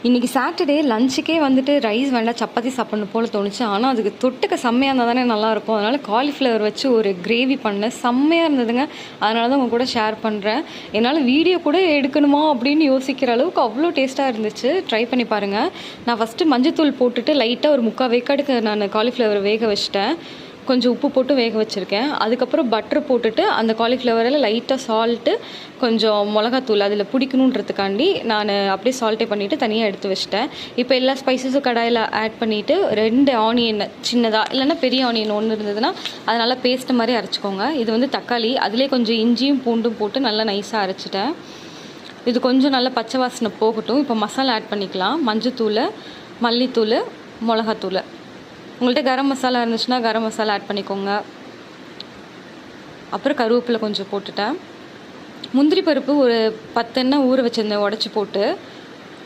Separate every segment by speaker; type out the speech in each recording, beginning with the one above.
Speaker 1: இன்றைக்கி சாட்டர்டே லஞ்சுக்கே வந்துட்டு ரைஸ் வேண்டாம் சப்பாத்தி சாப்பிட்ணும் போல் தோணுச்சு. ஆனால் அதுக்கு தொட்டுக்க செம்மையாக இருந்தால் தானே நல்லாயிருக்கும். அதனால் காலிஃப்ளவர் வச்சு ஒரு கிரேவி பண்ணேன், செம்மையாக இருந்ததுங்க. அதனால தான் உங்கள் கூட ஷேர் பண்ணுறேன். என்னால் வீடியோ கூட எடுக்கணுமா அப்படின்னு யோசிக்கிற அளவுக்கு அவ்வளோ டேஸ்ட்டாக இருந்துச்சு. ட்ரை பண்ணி பாருங்கள். நான் ஃபஸ்ட்டு மஞ்சத்தூள் போட்டுட்டு லைட்டாக ஒரு 3/4 வேக்காடுக்கு நான் காலிஃப்ளவர் வேக வச்சிட்டேன். கொஞ்சம் உப்பு போட்டு வேக வச்சுருக்கேன். அதுக்கப்புறம் பட்ரு போட்டுட்டு அந்த காலிஃப்ளவரில் லைட்டாக சால்ட்டு, கொஞ்சம் மிளகாத்தூள் அதில் பிடிக்கணுன்றதுக்காண்டி நான் அப்படியே சால்ட்டே பண்ணிவிட்டு தனியாக எடுத்து வச்சிட்டேன். இப்போ எல்லா ஸ்பைசஸும் கடாயில் ஆட் பண்ணிவிட்டு 2 ஆனியன் சின்னதாக இல்லைன்னா பெரிய ஆனியன் ஒன்று இருந்ததுன்னா அது நல்லா பேஸ்ட்டு மாதிரி அரைச்சிக்கோங்க. இது வந்து தக்காளி, அதிலே கொஞ்சம் இஞ்சியும் பூண்டும் போட்டு நல்லா நைஸாக அரைச்சிட்டேன். இது கொஞ்சம் நல்லா பச்சை வாசனை போகட்டும். இப்போ மசாலா ஆட் பண்ணிக்கலாம். மஞ்சத்தூள், மல்லித்தூள், மிளகாத்தூள். உங்கள்கிட்ட கரம் மசாலா இருந்துச்சுன்னா கரம் மசாலா ஆட் பண்ணிக்கோங்க. அப்புறம் கருவேப்பிலை கொஞ்சம் போட்டுட்டேன். முந்திரி பருப்பு ஒரு 10 எண்ணெய் ஊற வச்சுருந்தேன் உடச்சி போட்டு.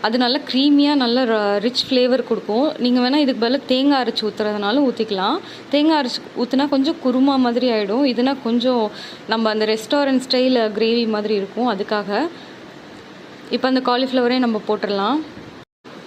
Speaker 1: அது நல்லா க்ரீமியாக நல்ல ரிச் ஃப்ளேவர் கொடுக்கும். நீங்கள் வேணால் இதுக்கு பதிலாக தேங்காய் அரைச்சி ஊற்றுறதுனாலும் ஊற்றிக்கலாம். தேங்காய் அரைச்சி ஊற்றுனா கொஞ்சம் குருமா மாதிரி ஆகிடும். இதுனா கொஞ்சம் நம்ம அந்த ரெஸ்டாரண்ட் ஸ்டைல் கிரேவி மாதிரி இருக்கும். அதுக்காக இப்போ அந்த காலிஃப்ளவரே நம்ம போட்டுடலாம்.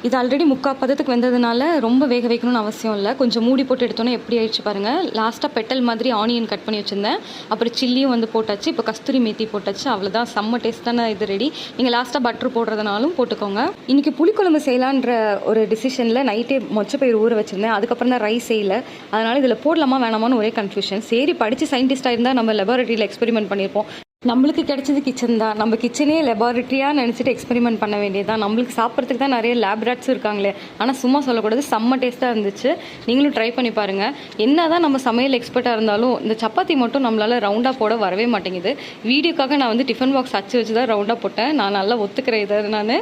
Speaker 1: இது ஆல்ரெடி 3/4 பதத்துக்கு வெந்ததுனால ரொம்ப வேக வைக்கணும்னு அவசியம் இல்லை. கொஞ்சம் மூடி போட்டு எடுத்தோன்னே எப்படி ஆயிடுச்சு பாருங்கள். லாஸ்ட்டாக பெட்டல் மாதிரி ஆனியன் கட் பண்ணி வச்சுருந்தேன். அப்புறம் சில்லியும் வந்து போட்டாச்சு. இப்போ கஸ்தூரி மேத்தி போட்டாச்சு. அவ்வளோதான், செம்ம டேஸ்ட்டான இது ரெடி. நீங்கள் லாஸ்ட்டாக பட்ரு போடுறதுனாலும் போட்டுக்கோங்க. இன்றைக்கி புளிக்குழம்பு செய்யலான்ற ஒரு டிசிஷனில் நைட்டே மொச்சப்பயிர் ஊற வச்சுருந்தேன். அதுக்கப்புறம் தான் ரைஸ் செய்யலை. அதனால் இதில் போடலாமா வேணாமான்னு ஒரே கன்ஃபியூஷன். சரி, படித்து சயின்டிஸ்ட்டாக இருந்தால் நம்ம லெபார்ட்டரியில் எக்ஸ்பெரிமெண்ட் பண்ணியிருப்போம். நம்மளுக்கு கிடைச்சது கிச்சன் தான். நம்ம கிச்சனே லெபார்ட்டரியாக நினச்சிட்டு எக்ஸ்பெரிமெண்ட் பண்ண வேண்டியதுதான். நம்மளுக்கு சாப்பிட்றதுக்கு தான் நிறைய லேப் ராட்ஸும் இருக்காங்களே. ஆனால் சும்மா சொல்லக்கூடாது, செம்ம டேஸ்ட்டாக இருந்துச்சு. நீங்களும் ட்ரை பண்ணி பாருங்கள். என்ன தான் நம்ம சமையல் எக்ஸ்பர்ட்டாக இருந்தாலும் இந்த சப்பாத்தி மட்டும் நம்மளால் ரவுண்டாக போட வரவே மாட்டேங்குது. வீடியோக்காக நான் வந்து டிஃபன் பாக்ஸ் அச்சு வச்சு தான் ரவுண்டாக போட்டேன். நான் நல்லா ஒத்துக்கிறேன் இதை நான்.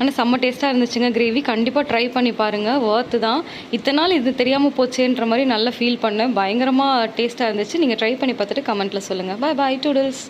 Speaker 1: ஆனால் செம்ம டேஸ்ட்டாக இருந்துச்சுங்க கிரேவி. கண்டிப்பாக ட்ரை பண்ணி பாருங்கள், ஒர்த்து தான். இத்தனை நாள் இது தெரியாமல் போச்சேன்ற மாதிரி நல்லா ஃபீல் பண்ணேன். பயங்கரமாக டேஸ்ட்டாக இருந்துச்சு. நீங்கள் ட்ரை பண்ணி பார்த்துட்டு கமெண்ட்டில் சொல்லுங்கள். பாய் பாய் டூடல்ஸ்.